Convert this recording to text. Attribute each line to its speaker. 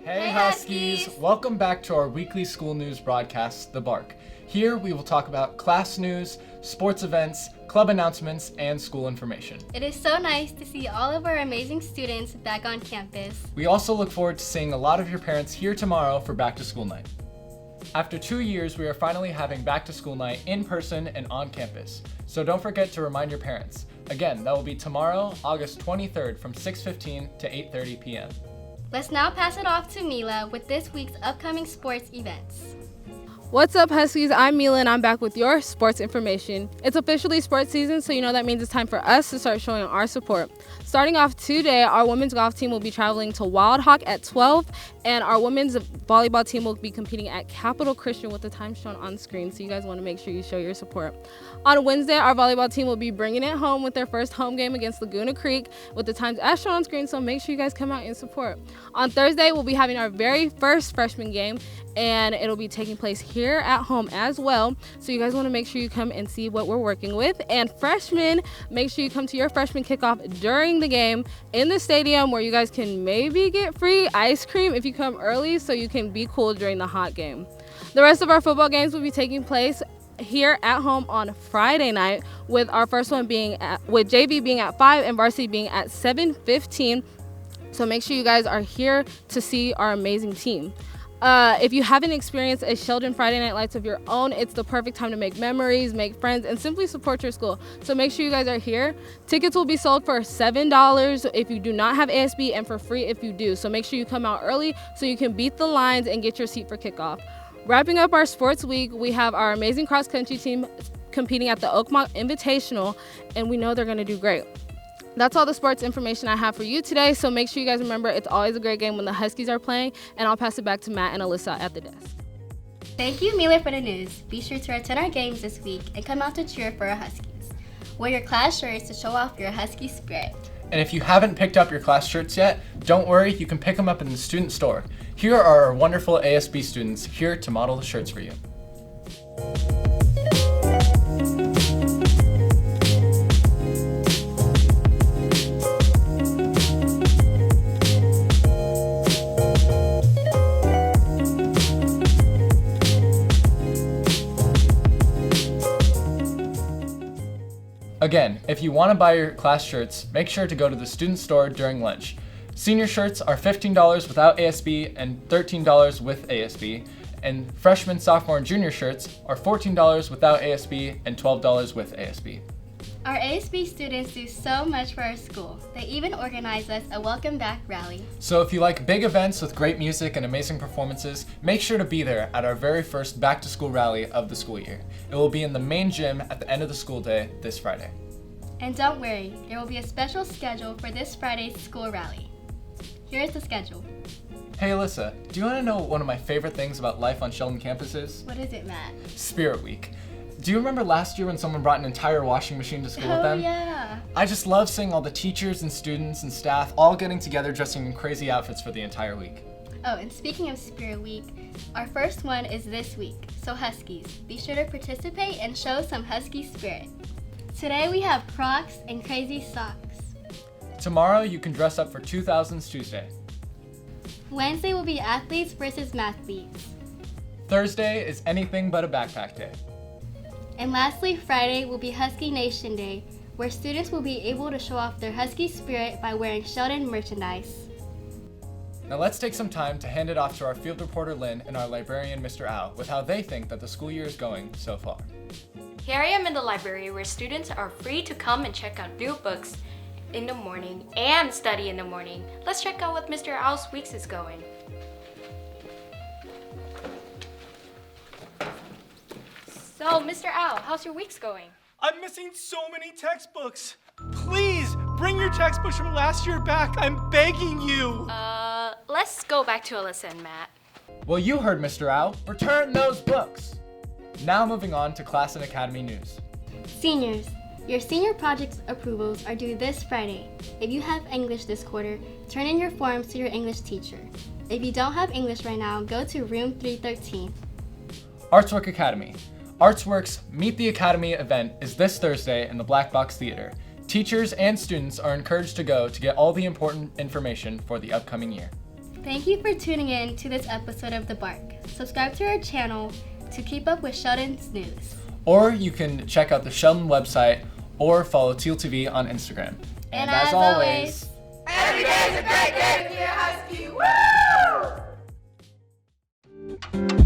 Speaker 1: Hey Huskies! Welcome back to our weekly school news broadcast, The Bark. Here we will talk about class news, sports events, club announcements, and school information.
Speaker 2: It is so nice to see all of our amazing students back on campus.
Speaker 1: We also look forward to seeing a lot of your parents here tomorrow for back to school night. After 2 years, we are finally having back to school night in person and on campus. So don't forget to remind your parents. Again, that will be tomorrow, August 23rd from 6:15 to 8:30 p.m.
Speaker 2: Let's now pass it off to Mila with this week's upcoming sports events.
Speaker 3: What's up, Huskies? I'm Mila, and I'm back with your sports information. It's officially sports season, so you know that means it's time for us to start showing our support. Starting off today, our women's golf team will be traveling to Wild Hawk at 12, and our women's volleyball team will be competing at Capital Christian with the time shown on screen, so you guys want to make sure you show your support. On Wednesday, our volleyball team will be bringing it home with their first home game against Laguna Creek with the times as shown on screen, so make sure you guys come out and support. On Thursday, we'll be having our very first freshman game, and it'll be taking place here at home as well. So you guys want to make sure you come and see what we're working with. And freshmen, make sure you come to your freshman kickoff during the game in the stadium where you guys can maybe get free ice cream if you come early so you can be cool during the hot game. The rest of our football games will be taking place here at home on Friday night, with our first one being with JV being at 5 and varsity being at 7:15. So make sure you guys are here to see our amazing team. If you haven't experienced a Sheldon Friday Night Lights of your own, it's the perfect time to make memories, make friends, and simply support your school. So make sure you guys are here. Tickets will be sold for $7 if you do not have ASB and for free if you do. So make sure you come out early so you can beat the lines and get your seat for kickoff. Wrapping up our sports week, we have our amazing cross-country team competing at the Oakmont Invitational, and we know they're going to do great. That's all the sports information I have for you today, so make sure you guys remember it's always a great game when the Huskies are playing, and I'll pass it back to Matt and Alyssa at the desk.
Speaker 2: Thank you, Mila, for the news. Be sure to attend our games this week and come out to cheer for our Huskies. Wear your class shirts to show off your Husky spirit.
Speaker 1: And if you haven't picked up your class shirts yet, don't worry, you can pick them up in the student store. Here are our wonderful ASB students here to model the shirts for you. Again, if you want to buy your class shirts, make sure to go to the student store during lunch. Senior shirts are $15 without ASB and $13 with ASB, and freshman, sophomore, and junior shirts are $14 without ASB and $12 with ASB.
Speaker 2: Our ASB students do so much for our school. They even organize us a welcome back rally.
Speaker 1: So if you like big events with great music and amazing performances, make sure to be there at our very first back to school rally of the school year. It will be in the main gym at the end of the school day this Friday.
Speaker 2: And don't worry, there will be a special schedule for this Friday's school rally. Here's the schedule.
Speaker 1: Hey Alyssa, do you want to know what one of my favorite things about life on Sheldon campus is?
Speaker 2: What is it, Matt?
Speaker 1: Spirit Week. Do you remember last year when someone brought an entire washing machine to school with them?
Speaker 2: Oh yeah.
Speaker 1: I just love seeing all the teachers and students and staff all getting together dressing in crazy outfits for the entire week.
Speaker 2: Oh, and speaking of Spirit Week, our first one is this week. So Huskies, be sure to participate and show some Husky spirit. Today we have Crocs and crazy socks.
Speaker 1: Tomorrow you can dress up for 2000s Tuesday.
Speaker 2: Wednesday will be athletes versus mathletes.
Speaker 1: Thursday is anything but a backpack day.
Speaker 2: And lastly, Friday will be Husky Nation Day, where students will be able to show off their Husky spirit by wearing Sheldon merchandise.
Speaker 1: Now let's take some time to hand it off to our field reporter Lynn and our librarian Mr. Al with how they think that the school year is going so far.
Speaker 4: Here I am in the library where students are free to come and check out new books in the morning and study in the morning. Let's check out what Mr. Al's weeks is going. So, Mr. Al, how's your weeks going?
Speaker 5: I'm missing so many textbooks. Please bring your textbooks from last year back. I'm begging you.
Speaker 4: Let's go back to Alyssa and Matt.
Speaker 1: Well, you heard Mr. Al. Return those books. Now moving on to class and academy news.
Speaker 2: Seniors, your senior project approvals are due this Friday. If you have English this quarter, turn in your forms to your English teacher. If you don't have English right now, go to room 313.
Speaker 1: Artswork Academy. Artsworks Meet the Academy event is this Thursday in the Black Box Theater. Teachers and students are encouraged to go to get all the important information for the upcoming year.
Speaker 2: Thank you for tuning in to this episode of The Bark. Subscribe to our channel to keep up with Sheldon's news.
Speaker 1: Or you can check out the Sheldon website or follow Teal TV on Instagram.
Speaker 2: And as always,
Speaker 6: every day is a great day with your husky. Woo!